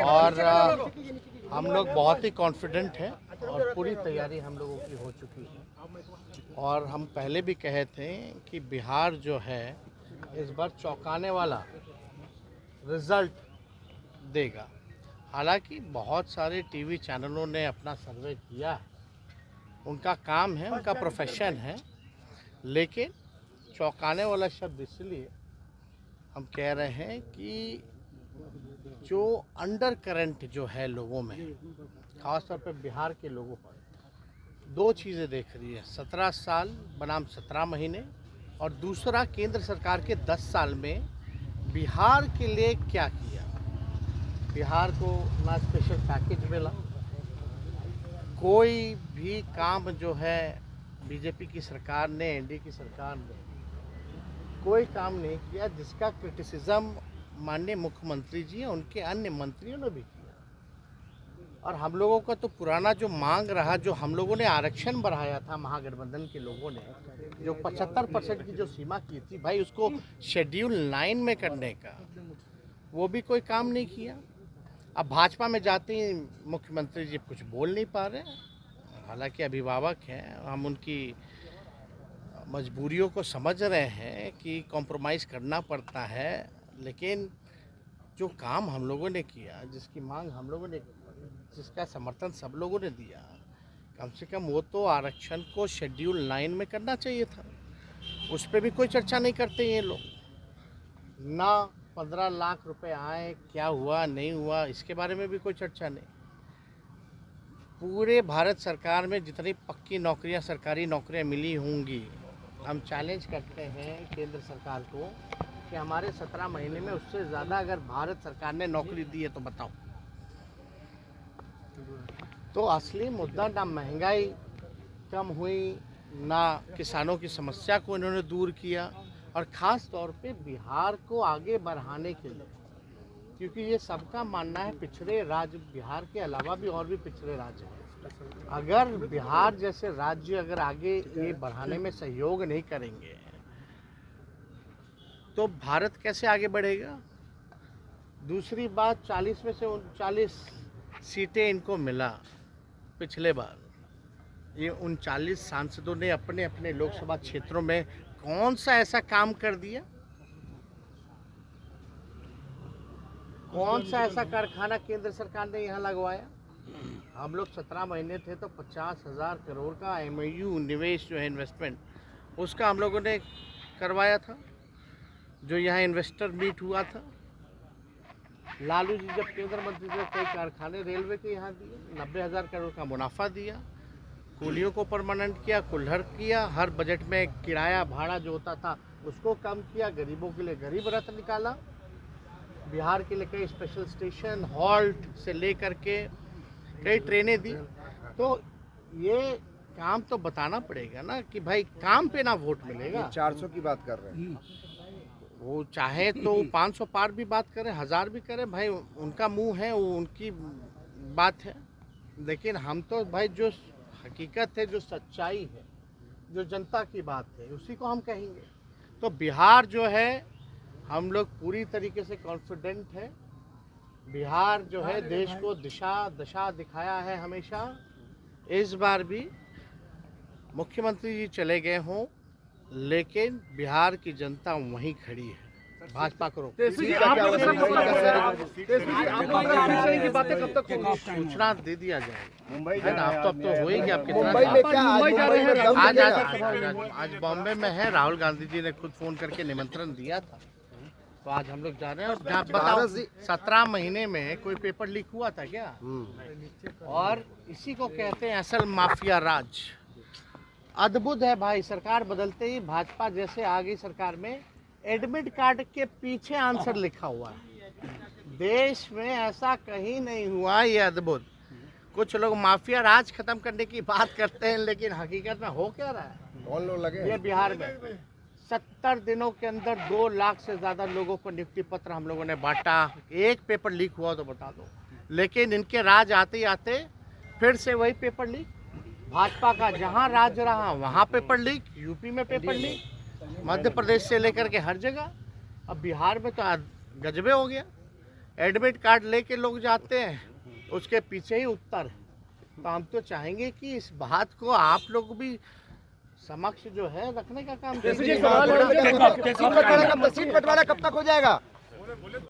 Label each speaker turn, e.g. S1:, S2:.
S1: और हम लोग बहुत ही कॉन्फिडेंट हैं और पूरी तैयारी हम लोगों की हो चुकी है। और हम पहले भी कहे थे कि बिहार जो है इस बार चौंकाने वाला रिजल्ट देगा। हालांकि बहुत सारे टीवी चैनलों ने अपना सर्वे किया है, उनका काम है, उनका प्रोफेशन है, लेकिन चौंकाने वाला शब्द इसलिए हम कह रहे हैं कि जो अंडर करंट जो है लोगों में, खासतौर पर बिहार के लोगों पर, दो चीज़ें देख रही है। 17 साल बनाम 17 महीने और दूसरा केंद्र सरकार के 10 साल में बिहार के लिए क्या किया। बिहार को ना स्पेशल पैकेज मिला, कोई भी काम जो है बीजेपी की सरकार ने, एनडीए की सरकार ने कोई काम नहीं किया जिसका क्रिटिसिज्म माननीय मुख्यमंत्री जी और उनके अन्य मंत्रियों ने भी किया। और हम लोगों का तो पुराना जो मांग रहा, जो हम लोगों ने आरक्षण बढ़ाया था महागठबंधन के लोगों ने, जो 75% की जो सीमा की थी भाई, उसको शेड्यूल 9 में करने का, वो भी कोई काम नहीं किया। अब भाजपा में जाते ही मुख्यमंत्री जी कुछ बोल नहीं पा रहे। हालांकि अभिभावक हैं, हम उनकी मजबूरियों को समझ रहे हैं कि कॉम्प्रोमाइज़ करना पड़ता है, लेकिन जो काम हम लोगों ने किया, जिसकी मांग हम लोगों ने, जिसका समर्थन सब लोगों ने दिया, कम से कम वो तो आरक्षण को शेड्यूल 9 में करना चाहिए था। उस पर भी कोई चर्चा नहीं करते ये लोग। ना 15 लाख रुपए आए, क्या हुआ नहीं हुआ, इसके बारे में भी कोई चर्चा नहीं। पूरे भारत सरकार में जितनी पक्की नौकरियां, सरकारी नौकरियां मिली होंगी, हम चैलेंज करते हैं केंद्र सरकार को कि हमारे 17 महीने में उससे ज़्यादा अगर भारत सरकार ने नौकरी दी है तो बताओ। तो असली मुद्दा ना महंगाई कम हुई, ना किसानों की समस्या को इन्होंने दूर किया, और ख़ास तौर पे बिहार को आगे बढ़ाने के लिए, क्योंकि ये सबका मानना है पिछड़े राज्य, बिहार के अलावा भी और भी पिछड़े राज्य हैं। अगर बिहार जैसे राज्य अगर आगे ये बढ़ाने में सहयोग नहीं करेंगे तो भारत कैसे आगे बढ़ेगा। दूसरी बात, 40 में से 39 सीटें इनको मिला पिछले बार। ये 39 सांसदों ने अपने अपने लोकसभा क्षेत्रों में कौन सा ऐसा काम कर दिया, कौन सा ऐसा कारखाना केंद्र सरकार ने यहाँ लगवाया। हम लोग 17 महीने थे तो 50,000 करोड़ का एमओयू निवेश जो है, इन्वेस्टमेंट, उसका हम लोगों ने करवाया था, जो यहाँ इन्वेस्टर मीट हुआ था। लालू जी जब केंद्र मंत्री थे, कई कारखाने रेलवे के यहाँ दिए, 90,000 करोड़ का मुनाफा दिया, कूलियों को परमानेंट किया, कुल्हड़ किया, हर बजट में किराया भाड़ा जो होता था उसको कम किया, गरीबों के लिए गरीब रथ निकाला, बिहार के लिए कई स्पेशल स्टेशन, हॉल्ट से लेकर के कई ट्रेनें दी। तो ये काम तो बताना पड़ेगा ना कि भाई काम पे ना वोट मिलेगा।
S2: 400 की बात कर रहे हैं,
S1: वो चाहे तो 500 पार भी बात करें, 1000 भी करें, भाई उनका मुंह है, वो उनकी बात है। लेकिन हम तो भाई जो हकीकत है, जो सच्चाई है, जो जनता की बात है, उसी को हम कहेंगे। तो बिहार जो है, हम लोग पूरी तरीके से कॉन्फिडेंट है। बिहार जो है देश को दशा दिखाया है हमेशा। इस बार भी मुख्यमंत्री जी चले गए हों, लेकिन बिहार की जनता वहीं खड़ी है, भाजपा को रोक। सूचना दे दिया जाएगा।
S2: मुंबई
S1: अब तो होएगी। आप
S2: मुंबई में क्या
S1: आज बॉम्बे में है, राहुल गांधी जी ने खुद फोन करके निमंत्रण दिया था, तो आज हम लोग जा रहे हैं। और बताओ, 17 महीने में कोई पेपर लीक हुआ था क्या? और इसी को कहते हैं असल माफिया राज। अद्भुत है भाई, सरकार बदलते ही भाजपा जैसे आ गई सरकार में, एडमिट कार्ड के पीछे आंसर लिखा हुआ है। देश में ऐसा कहीं नहीं हुआ, ये अद्भुत। कुछ लोग माफिया राज खत्म करने की बात करते हैं, लेकिन हकीकत में हो क्या रहा है?
S2: कौन लोग लगे?
S1: ये बिहार में 70 दिनों के अंदर 2 लाख से ज़्यादा लोगों को नियुक्ति पत्र हम लोगों ने बांटा। एक पेपर लीक हुआ तो बता दो। लेकिन इनके राज आते ही आते फिर से वही पेपर लीक। भाजपा का जहां राज रहा वहां पेपर लीक, यूपी में पेपर लीक, मध्य प्रदेश से लेकर के हर जगह। अब बिहार में तो गजबे हो गया। एडमिट कार्ड लेके लोग जाते हैं, उसके पीछे ही उत्तर है। तो हम तो चाहेंगे कि इस बात को आप लोग भी समक्ष जो है रखने का काम कीजिए।
S2: सीट बंटवारा कब तक हो जाएगा?